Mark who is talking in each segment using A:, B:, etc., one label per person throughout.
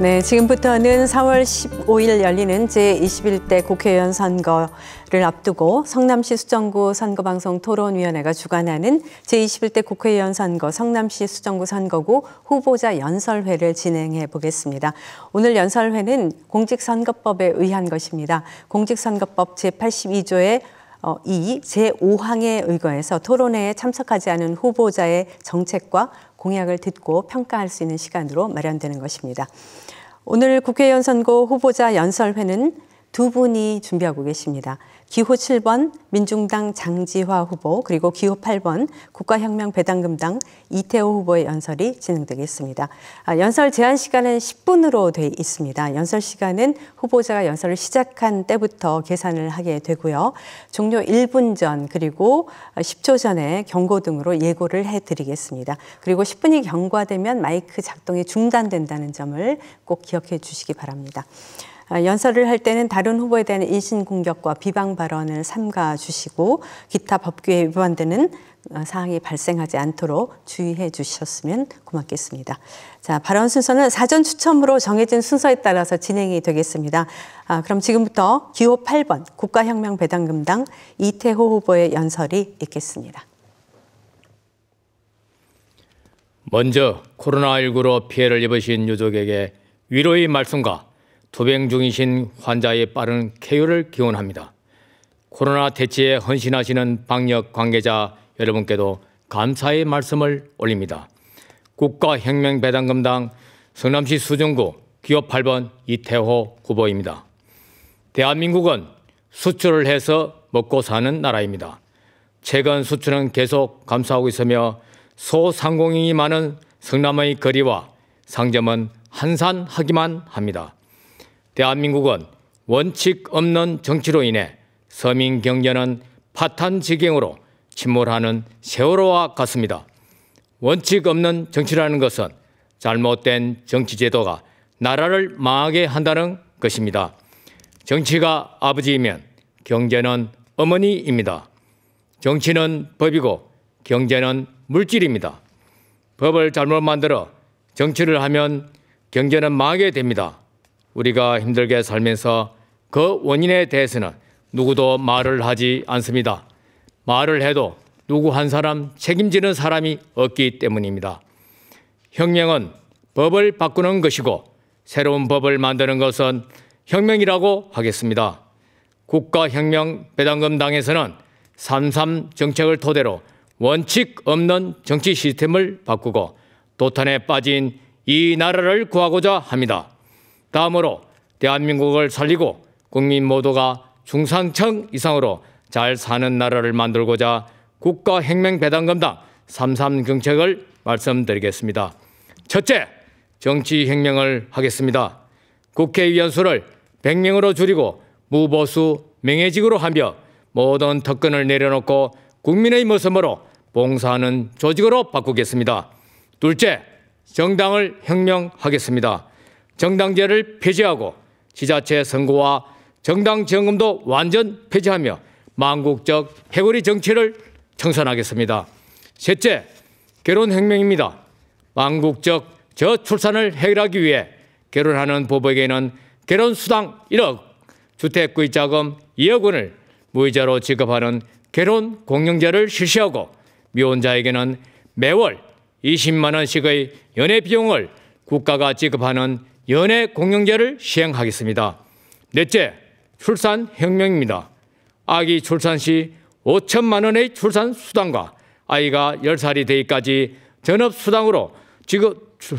A: 네, 지금부터는 4월 15일 열리는 제21대 국회의원 선거를 앞두고 성남시 수정구 선거방송 토론위원회가 주관하는 제21대 국회의원 선거 성남시 수정구 선거구 후보자 연설회를 진행해 보겠습니다. 오늘 연설회는 공직선거법에 의한 것입니다. 공직선거법 제82조의 2 제5항에 의거해서 토론회에 참석하지 않은 후보자의 정책과 공약을 듣고 평가할 수 있는 시간으로 마련되는 것입니다. 오늘 국회의원 선거 후보자 연설회는 두 분이 준비하고 계십니다. 기호 7번 민중당 장지화 후보 그리고 기호 8번 국가혁명배당금당 이태호 후보의 연설이 진행되겠습니다. 연설 제한 시간은 10분으로 돼 있습니다. 연설 시간은 후보자가 연설을 시작한 때부터 계산을 하게 되고요. 종료 1분 전 그리고 10초 전에 경고등으로 예고를 해드리겠습니다. 그리고 10분이 경과되면 마이크 작동이 중단된다는 점을 꼭 기억해 주시기 바랍니다. 연설을 할 때는 다른 후보에 대한 인신공격과 비방 발언을 삼가 주시고 기타 법규에 위반되는 사항이 발생하지 않도록 주의해 주셨으면 고맙겠습니다. 자, 발언 순서는 사전 추첨으로 정해진 순서에 따라서 진행이 되겠습니다. 그럼 지금부터 기호 8번 국가혁명배당금당 이태호 후보의 연설이 있겠습니다.
B: 먼저 코로나19로 피해를 입으신 유족에게 위로의 말씀과 투병 중이신 환자의 빠른 쾌유를 기원합니다. 코로나 대치에 헌신하시는 방역 관계자 여러분께도 감사의 말씀을 올립니다. 국가혁명배당금당 성남시 수정구 기호 8번 이태호 후보입니다. 대한민국은 수출을 해서 먹고 사는 나라입니다. 최근 수출은 계속 감소하고 있으며 소상공인이 많은 성남의 거리와 상점은 한산하기만 합니다. 대한민국은 원칙 없는 정치로 인해 서민 경제는 파탄지경으로 침몰하는 세월호와 같습니다. 원칙 없는 정치라는 것은 잘못된 정치제도가 나라를 망하게 한다는 것입니다. 정치가 아버지이면 경제는 어머니입니다. 정치는 법이고 경제는 물질입니다. 법을 잘못 만들어 정치를 하면 경제는 망하게 됩니다. 우리가 힘들게 살면서 그 원인에 대해서는 누구도 말을 하지 않습니다. 말을 해도 누구 한 사람 책임지는 사람이 없기 때문입니다. 혁명은 법을 바꾸는 것이고 새로운 법을 만드는 것은 혁명이라고 하겠습니다. 국가혁명배당금당에서는 3.3 정책을 토대로 원칙 없는 정치 시스템을 바꾸고 도탄에 빠진 이 나라를 구하고자 합니다. 다음으로 대한민국을 살리고 국민 모두가 중산층 이상으로 잘 사는 나라를 만들고자 국가혁명배당금당 3.3 정책을 말씀드리겠습니다. 첫째, 정치혁명을 하겠습니다. 국회의원 수를 100명으로 줄이고 무보수 명예직으로 하며 모든 특권을 내려놓고 국민의 모습으로 봉사하는 조직으로 바꾸겠습니다. 둘째, 정당을 혁명하겠습니다. 정당제를 폐지하고 지자체 선거와 정당 지원금도 완전 폐지하며 망국적 해고리 정치를 청산하겠습니다. 셋째, 결혼혁명입니다. 망국적 저출산을 해결하기 위해 결혼하는 부부에게는 결혼수당 1억, 주택구입자금 2억 원을 무이자로 지급하는 결혼공영제를 실시하고 미혼자에게는 매월 20만 원씩의 연애비용을 국가가 지급하는 연애공영제를 시행하겠습니다. 넷째, 출산혁명입니다. 아기 출산 시 5천만 원의 출산수당과 아이가 10살이 되기까지 전업수당으로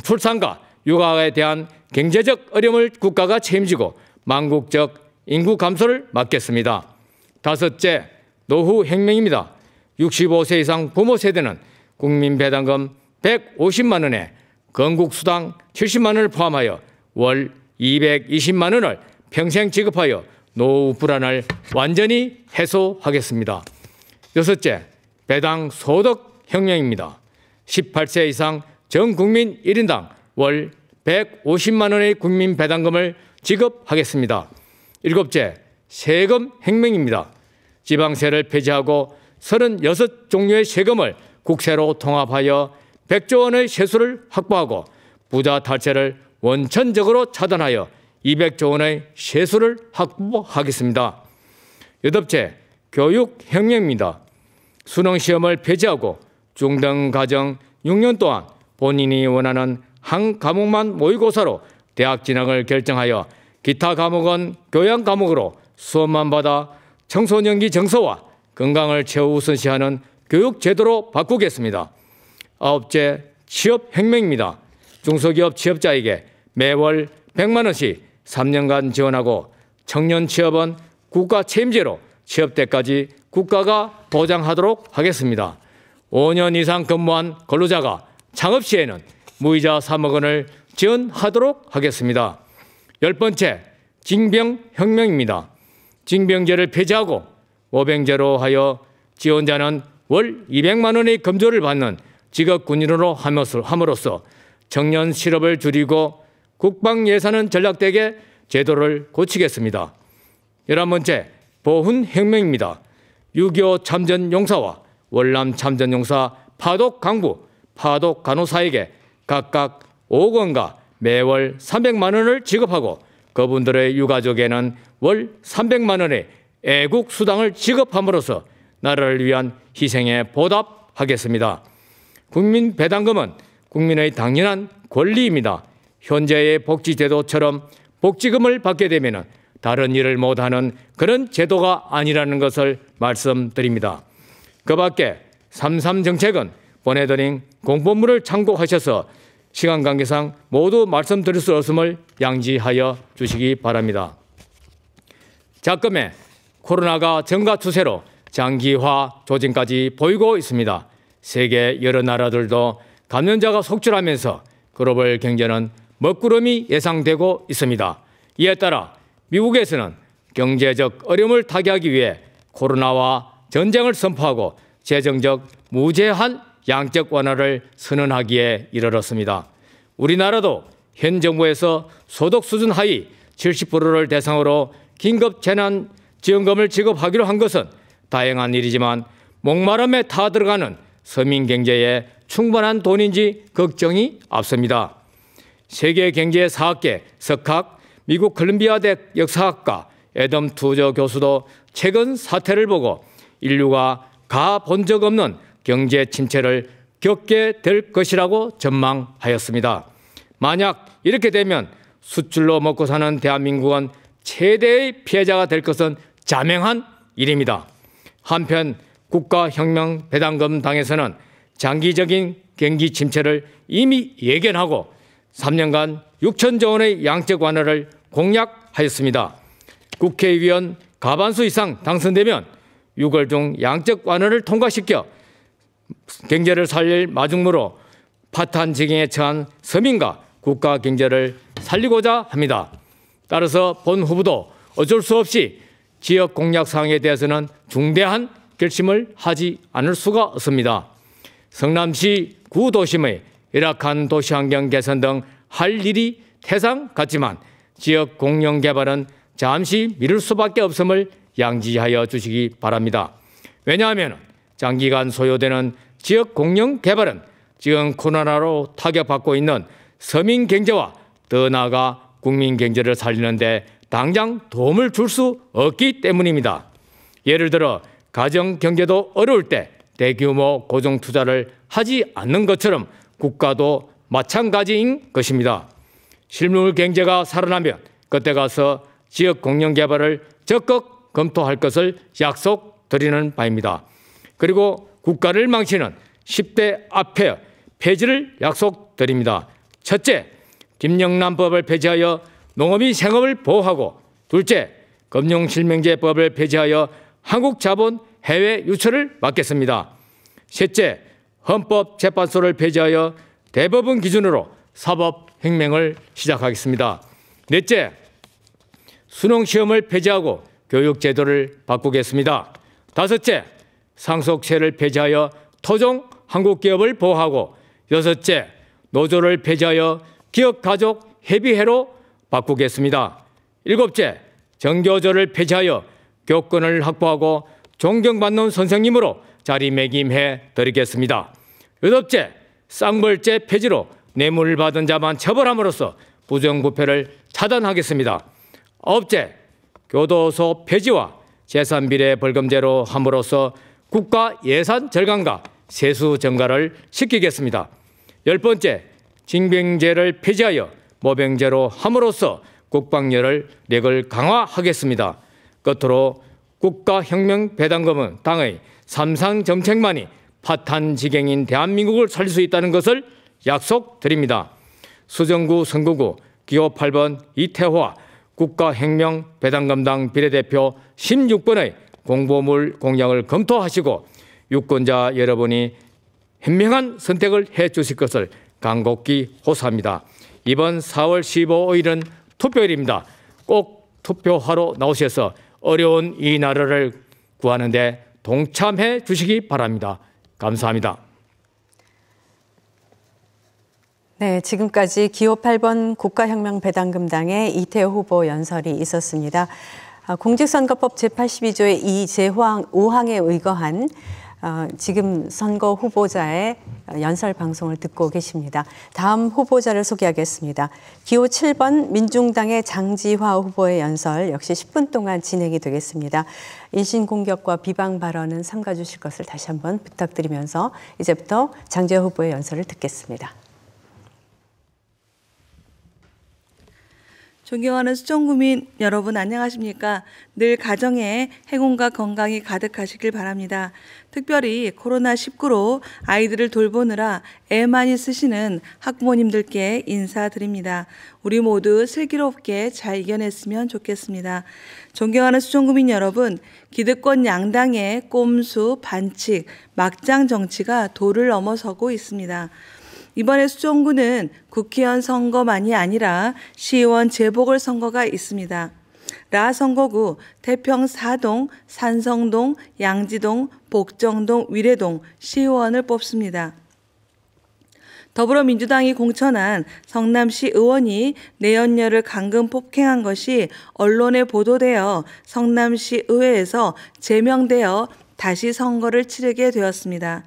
B: 출산과 육아에 대한 경제적 어려움을 국가가 책임지고 망국적 인구 감소를 막겠습니다. 다섯째, 노후혁명입니다. 65세 이상 부모 세대는 국민배당금 150만 원에 건국수당 70만 원을 포함하여 월 220만 원을 평생 지급하여 노후 불안을 완전히 해소하겠습니다. 여섯째, 배당 소득 혁명입니다. 18세 이상 전 국민 1인당 월 150만 원의 국민 배당금을 지급하겠습니다. 일곱째, 세금 혁명입니다. 지방세를 폐지하고 36종류의 세금을 국세로 통합하여 100조 원의 세수를 확보하고 부자 탈세를 원천적으로 차단하여 200조 원의 세수를 확보하겠습니다. 여덟째, 교육혁명입니다. 수능시험을 폐지하고 중등과정 6년 동안 본인이 원하는 한 과목만 모의고사로 대학 진학을 결정하여 기타 과목은 교양 과목으로 수업만 받아 청소년기 정서와 건강을 최우선시하는 교육제도로 바꾸겠습니다. 아홉째, 취업혁명입니다. 중소기업 취업자에게 매월 100만 원씩 3년간 지원하고 청년 취업은 국가 책임제로 취업 때까지 국가가 보장하도록 하겠습니다. 5년 이상 근무한 근로자가 창업 시에는 무이자 3억 원을 지원하도록 하겠습니다. 10번째, 징병혁명입니다. 징병제를 폐지하고 모병제로 하여 지원자는 월 200만 원의 검조를 받는 직업군인으로 함으로써 청년 실업을 줄이고 국방 예산은 전략되게 제도를 고치겠습니다. 11번째, 보훈혁명입니다. 6.25 참전용사와 월남 참전용사 파독 강부, 파독 간호사에게 각각 5억 원과 매월 300만 원을 지급하고 그분들의 유가족에는 월 300만 원의 애국수당을 지급함으로써 나라를 위한 희생에 보답하겠습니다. 국민배당금은 국민의 당연한 권리입니다. 현재의 복지제도처럼 복지금을 받게 되면 다른 일을 못하는 그런 제도가 아니라는 것을 말씀드립니다. 그 밖에 3.3 정책은 보내드린 공보물을 참고하셔서 시간 관계상 모두 말씀드릴 수 없음을 양지하여 주시기 바랍니다. 작금에 코로나가 증가 추세로 장기화 조짐까지 보이고 있습니다. 세계 여러 나라들도 감염자가 속출하면서 글로벌 경제는 먹구름이 예상되고 있습니다. 이에 따라 미국에서는 경제적 어려움을 타개하기 위해 코로나와 전쟁을 선포하고 재정적 무제한 양적 완화를 선언하기에 이르렀습니다. 우리나라도 현 정부에서 소득 수준 하위 70%를 대상으로 긴급 재난 지원금을 지급하기로 한 것은 다행한 일이지만 목마름에 타들어가는 서민 경제에 충분한 돈인지 걱정이 앞섭니다. 세계 경제 사학계 석학 미국 콜ум비아 대학 역사학과 애덤 투저 교수도 최근 사태를 보고 인류가 가본 적 없는 경제 침체를 겪게 될 것이라고 전망하였습니다. 만약 이렇게 되면 수출로 먹고 사는 대한민국은 최대의 피해자가 될 것은 자명한 일입니다. 한편 국가혁명배당금 당에서는 장기적인 경기 침체를 이미 예견하고 3년간 6천조 원의 양적 완화를 공약하였습니다. 국회의원 과반수 이상 당선되면 6월 중 양적 완화를 통과시켜 경제를 살릴 마중물로 파탄 지경에 처한 서민과 국가 경제를 살리고자 합니다. 따라서 본 후보도 어쩔 수 없이 지역 공약 사항에 대해서는 중대한 결심을 하지 않을 수가 없습니다. 성남시 구도심의 열악한 도시환경 개선 등 할 일이 태산 같지만 지역 공영 개발은 잠시 미룰 수밖에 없음을 양지하여 주시기 바랍니다. 왜냐하면 장기간 소요되는 지역 공영 개발은 지금 코로나로 타격받고 있는 서민 경제와 더 나아가 국민 경제를 살리는 데 당장 도움을 줄 수 없기 때문입니다. 예를 들어 가정 경제도 어려울 때 대규모 고정 투자를 하지 않는 것처럼 국가도 마찬가지인 것입니다. 실물 경제가 살아나면 그때 가서 지역 공영 개발을 적극 검토할 것을 약속드리는 바입니다. 그리고 국가를 망치는 10대 앞에 폐지를 약속드립니다. 첫째, 김영란법을 폐지하여 농업인 생업을 보호하고, 둘째, 금융실명제법을 폐지하여 한국 자본 해외 유출을 막겠습니다. 셋째, 헌법재판소를 폐지하여 대법원 기준으로 사법혁명을 시작하겠습니다. 넷째, 수능시험을 폐지하고 교육제도를 바꾸겠습니다. 다섯째, 상속세를 폐지하여 토종 한국기업을 보호하고, 여섯째, 노조를 폐지하여 기업가족 협의회로 바꾸겠습니다. 일곱째, 정교조를 폐지하여 교권을 확보하고 존경받는 선생님으로 자리매김해 드리겠습니다. 여덟째, 쌍벌죄 폐지로 뇌물을 받은 자만 처벌함으로써 부정부패를 차단하겠습니다. 아홉째, 교도소 폐지와 재산비례 벌금제로 함으로써 국가 예산 절감과 세수 증가를 시키겠습니다. 열 번째, 징병제를 폐지하여 모병제로 함으로써 국방력을 강화하겠습니다. 끝으로 국가혁명배당금은 당의 삼상 정책만이 파탄지경인 대한민국을 살릴 수 있다는 것을 약속드립니다. 수정구 선거구 기호 8번 이태화 국가혁명배당금당 비례대표 16번의 공보물 공약을 검토하시고 유권자 여러분이 현명한 선택을 해주실 것을 간곡히 호소합니다. 이번 4월 15일은 투표일입니다. 꼭 투표하러 나오셔서 어려운 이 나라를 구하는 데 동참해 주시기 바랍니다. 감사합니다.
A: 네, 지금까지 기호 8번 국가혁명배당금당의 이태호 후보 연설이 있었습니다. 공직선거법 제82조의 5항에 의거한 지금 선거 후보자의 연설 방송을 듣고 계십니다. 다음 후보자를 소개하겠습니다. 기호 7번 민중당의 장지화 후보의 연설 역시 10분 동안 진행이 되겠습니다. 인신공격과 비방 발언은 삼가 주실 것을 다시 한번 부탁드리면서 이제부터 장지화 후보의 연설을 듣겠습니다.
C: 존경하는 수청구민 여러분 안녕하십니까? 늘 가정에 행운과 건강이 가득하시길 바랍니다. 특별히 코로나19로 아이들을 돌보느라 애 많이 쓰시는 학부모님들께 인사드립니다. 우리 모두 슬기롭게 잘 이겨냈으면 좋겠습니다. 존경하는 수청구민 여러분, 기득권 양당의 꼼수, 반칙, 막장 정치가 도를 넘어서고 있습니다. 이번에 수정구는 국회의원 선거만이 아니라 시의원 재보궐선거가 있습니다. 라 선거구 태평 4동, 산성동, 양지동, 복정동, 위례동 시의원을 뽑습니다. 더불어민주당이 공천한 성남시 의원이 내연녀를 강금 폭행한 것이 언론에 보도되어 성남시 의회에서 제명되어 다시 선거를 치르게 되었습니다.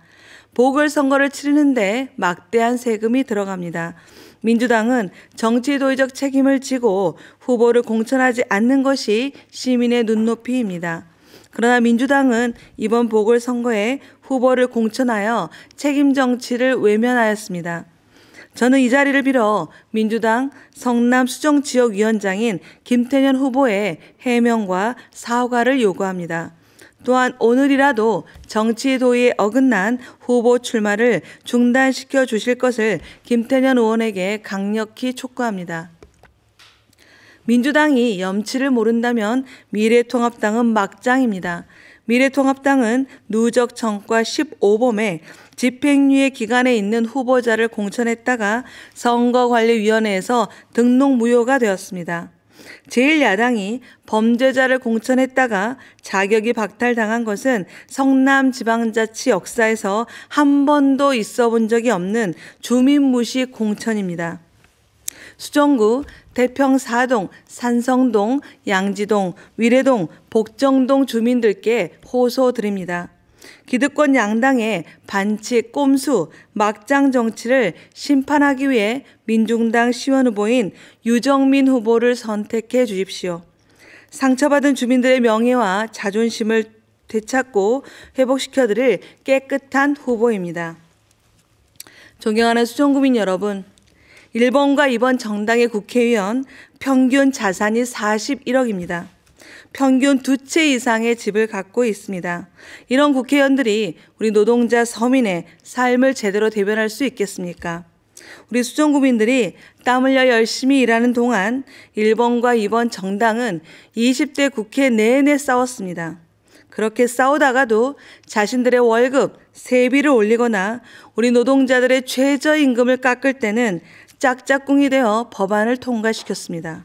C: 보궐선거를 치르는데 막대한 세금이 들어갑니다. 민주당은 정치도의적 책임을 지고 후보를 공천하지 않는 것이 시민의 눈높이입니다. 그러나 민주당은 이번 보궐선거에 후보를 공천하여 책임 정치를 외면하였습니다. 저는 이 자리를 빌어 민주당 성남수정지역위원장인 김태년 후보의 해명과 사과를 요구합니다. 또한 오늘이라도 정치 도의에 어긋난 후보 출마를 중단시켜 주실 것을 김태년 의원에게 강력히 촉구합니다. 민주당이 염치를 모른다면 미래통합당은 막장입니다. 미래통합당은 누적 전과 15범에 집행유예 기간에 있는 후보자를 공천했다가 선거관리위원회에서 등록 무효가 되었습니다. 제1야당이 범죄자를 공천했다가 자격이 박탈당한 것은 성남지방자치 역사에서 한 번도 있어 본 적이 없는 주민무시 공천입니다. 수정구 태평 4동, 산성동, 양지동, 위례동, 복정동 주민들께 호소드립니다. 기득권 양당의 반칙, 꼼수, 막장 정치를 심판하기 위해 민중당 시원 후보인 유정민 후보를 선택해 주십시오. 상처받은 주민들의 명예와 자존심을 되찾고 회복시켜드릴 깨끗한 후보입니다. 존경하는 수청구민 여러분, 1번과 2번 정당의 국회의원 평균 자산이 41억입니다. 평균 2채 이상의 집을 갖고 있습니다. 이런 국회의원들이 우리 노동자 서민의 삶을 제대로 대변할 수 있겠습니까? 우리 수청구민들이 땀 흘려 열심히 일하는 동안 1번과 2번 정당은 20대 국회 내내 싸웠습니다. 그렇게 싸우다가도 자신들의 월급, 세비를 올리거나 우리 노동자들의 최저임금을 깎을 때는 짝짝꿍이 되어 법안을 통과시켰습니다.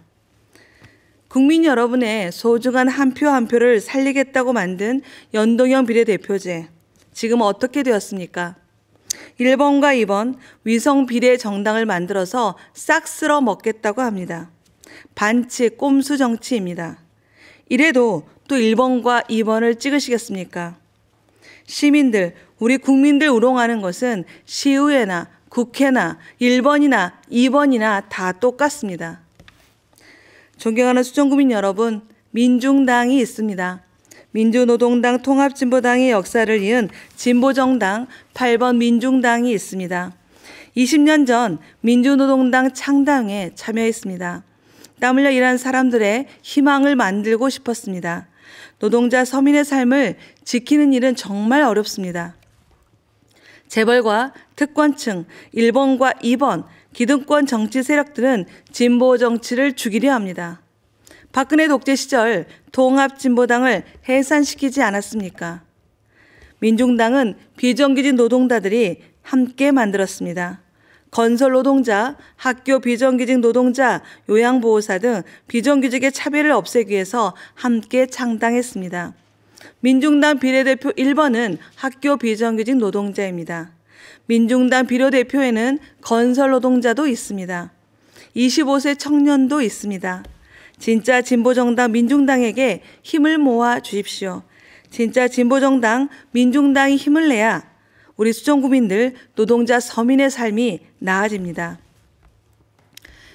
C: 국민 여러분의 소중한 한 표 한 표를 살리겠다고 만든 연동형 비례대표제, 지금 어떻게 되었습니까? 1번과 2번 위성 비례 정당을 만들어서 싹 쓸어 먹겠다고 합니다. 반칙, 꼼수 정치입니다. 이래도 또 1번과 2번을 찍으시겠습니까? 시민들, 우리 국민들 우롱하는 것은 시의회나 국회나 1번이나 2번이나 다 똑같습니다. 존경하는 수정구민 여러분, 민중당이 있습니다. 민주노동당 통합진보당의 역사를 이은 진보정당 8번 민중당이 있습니다. 20년 전 민주노동당 창당에 참여했습니다. 땀 흘려 일한 사람들의 희망을 만들고 싶었습니다. 노동자 서민의 삶을 지키는 일은 정말 어렵습니다. 재벌과 특권층, 1번과 2번, 기득권 정치 세력들은 진보 정치를 죽이려 합니다. 박근혜 독재 시절 통합진보당을 해산시키지 않았습니까? 민중당은 비정규직 노동자들이 함께 만들었습니다. 건설 노동자, 학교 비정규직 노동자, 요양보호사 등 비정규직의 차별을 없애기 위해서 함께 창당했습니다. 민중당 비례대표 1번은 학교 비정규직 노동자입니다. 민중당 비례대표에는 건설 노동자도 있습니다. 25세 청년도 있습니다. 진짜 진보정당 민중당에게 힘을 모아 주십시오. 진짜 진보정당 민중당이 힘을 내야 우리 수정구민들, 노동자 서민의 삶이 나아집니다.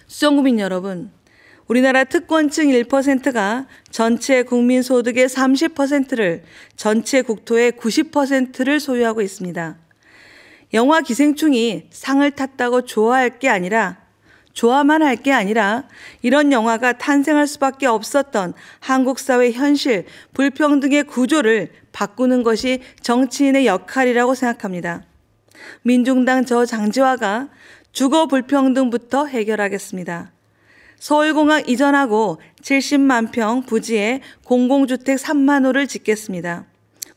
C: 수정구민 여러분, 우리나라 특권층 1%가 전체 국민 소득의 30%를, 전체 국토의 90%를 소유하고 있습니다. 영화 기생충이 상을 탔다고 좋아만 할 게 아니라 이런 영화가 탄생할 수밖에 없었던 한국 사회 현실, 불평등의 구조를 바꾸는 것이 정치인의 역할이라고 생각합니다. 민중당 저 장지화가 주거 불평등부터 해결하겠습니다. 서울공항 이전하고 70만 평 부지에 공공주택 3만 호를 짓겠습니다.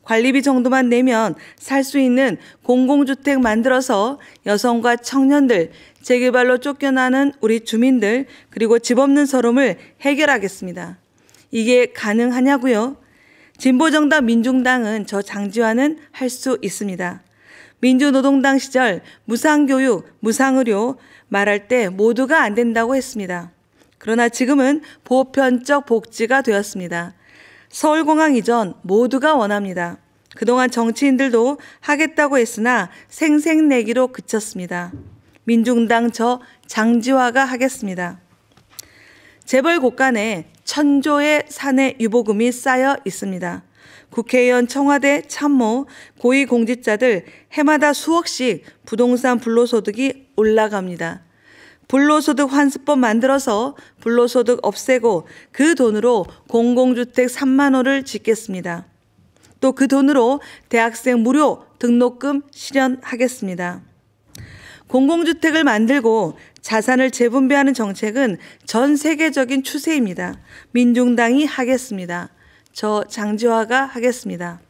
C: 관리비 정도만 내면 살 수 있는 공공주택 만들어서 여성과 청년들, 재개발로 쫓겨나는 우리 주민들, 그리고 집 없는 서름을 해결하겠습니다. 이게 가능하냐고요? 진보정당 민중당은 저 장지화는 할 수 있습니다. 민주노동당 시절 무상교육, 무상의료 말할 때 모두가 안 된다고 했습니다. 그러나 지금은 보편적 복지가 되었습니다. 서울공항 이전 모두가 원합니다. 그동안 정치인들도 하겠다고 했으나 생색내기로 그쳤습니다. 민중당 저 장지화가 하겠습니다. 재벌 곳간에 천조의 사내 유보금이 쌓여 있습니다. 국회의원, 청와대, 참모, 고위공직자들 해마다 수억씩 부동산 불로소득이 올라갑니다. 불로소득 환수법 만들어서 불로소득 없애고 그 돈으로 공공주택 3만 호를 짓겠습니다. 또 그 돈으로 대학생 무료 등록금 실현하겠습니다. 공공주택을 만들고 자산을 재분배하는 정책은 전 세계적인 추세입니다. 민중당이 하겠습니다. 저 장지화가 하겠습니다.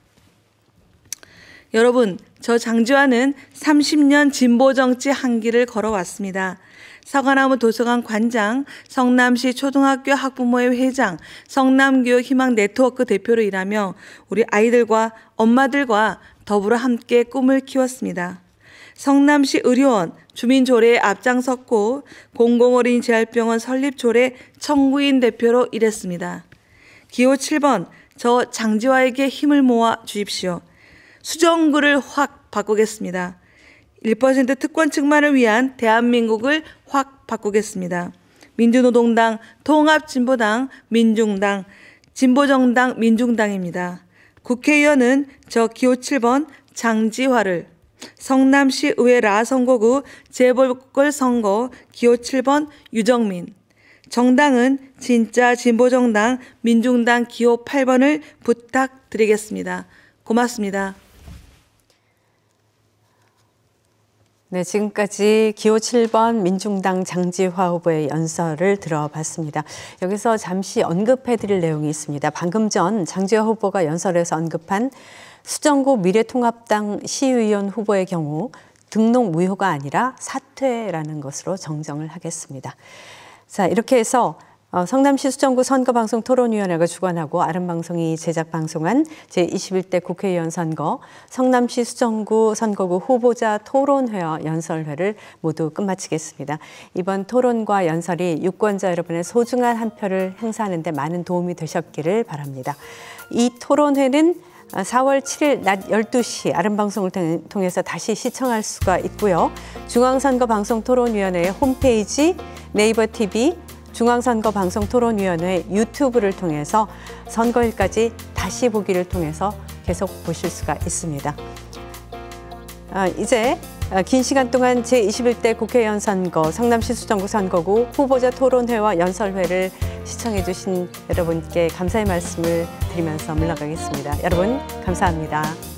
C: 여러분, 저 장지화는 30년 진보정치 한길을 걸어왔습니다. 서가나무 도서관 관장, 성남시 초등학교 학부모회 회장, 성남교육희망 네트워크 대표로 일하며 우리 아이들과 엄마들과 더불어 함께 꿈을 키웠습니다. 성남시 의료원 주민조례에 앞장섰고 공공어린이 재활병원 설립조례 청구인 대표로 일했습니다. 기호 7번 저 장지화에게 힘을 모아 주십시오. 수정구를 확 바꾸겠습니다. 1% 특권층만을 위한 대한민국을 확 바꾸겠습니다. 민주노동당, 통합진보당, 민중당, 진보정당, 민중당입니다. 국회의원은 저 기호 7번 장지화를, 성남시 의회 라선거구 재보궐선거 기호 7번 유정민, 정당은 진짜 진보정당, 민중당 기호 8번을 부탁드리겠습니다. 고맙습니다.
A: 네, 지금까지 기호 7번 민중당 장지화 후보의 연설을 들어봤습니다. 여기서 잠시 언급해드릴 내용이 있습니다. 방금 전 장지화 후보가 연설에서 언급한 수정구 미래통합당 시의원 후보의 경우 등록 무효가 아니라 사퇴라는 것으로 정정을 하겠습니다. 자, 이렇게 해서 성남시 수정구 선거방송 토론위원회가 주관하고 아름방송이 제작 방송한 제21대 국회의원 선거 성남시 수정구 선거구 후보자 토론회와 연설회를 모두 끝마치겠습니다. 이번 토론과 연설이 유권자 여러분의 소중한 한 표를 행사하는 데 많은 도움이 되셨기를 바랍니다. 이 토론회는 4월 7일 낮 12시 아름방송을 통해서 다시 시청할 수가 있고요. 중앙선거방송토론위원회 홈페이지, 네이버 TV, 중앙선거방송토론위원회 유튜브를 통해서 선거일까지 다시 보기를 통해서 계속 보실 수가 있습니다. 이제 긴 시간 동안 제21대 국회의원 선거, 성남시 수정구 선거구 후보자 토론회와 연설회를 시청해 주신 여러분께 감사의 말씀을 드리면서 물러가겠습니다. 여러분 감사합니다.